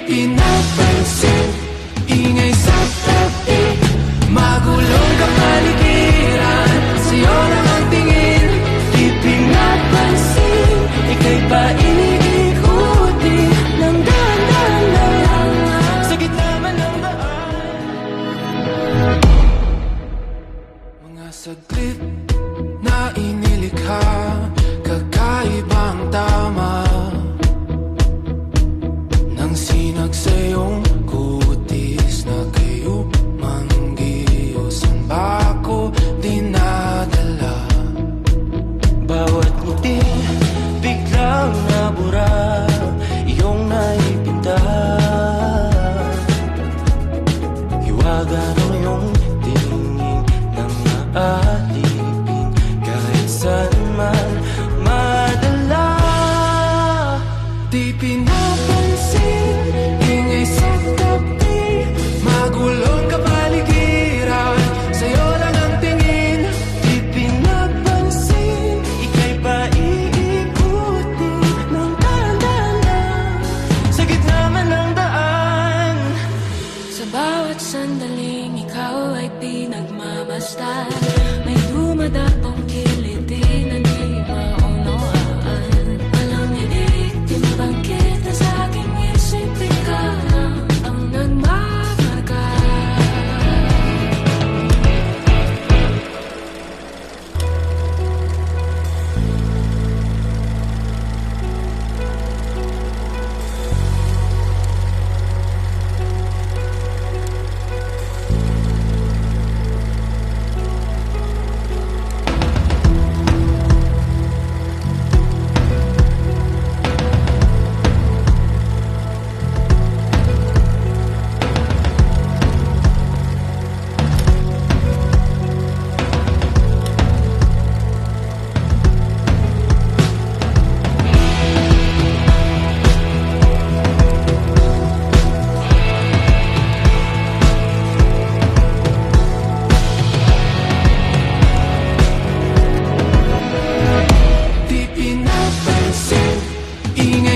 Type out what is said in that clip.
pinapansin. Ingay sa tabi, magulong kapaligiran. Sa'yo lang ang tingin, di pinapansin. Ika'y paikot-ikuti ng dahan-dahan lang, sa gitna man ng daan. Mga saglit na inilikha, kakaibang tama nang sinag sa iyong kutis na kayo manggiyos. Ang bako dinadala, bawat ngiti biglang nabura, iyong naipinta. Hiwaga ng iyong tingin nang aalipin, kahit saan man madala. Di pinapansin, ingay sa tabi, magulong kapaligiran. Sa'yo lang ang tingin, di pinapansin. Ika'y paiikuti ng dahan-dahan lang, sa gitna man ng daan. Sa bawat sandaling ikaw ay pinagmamasdan, may dumadapong kiliti na di maunawaan. Walang iniimbang kita sa aking isip, ikaw lang ang nagmamarka. Di pinapansin, ingay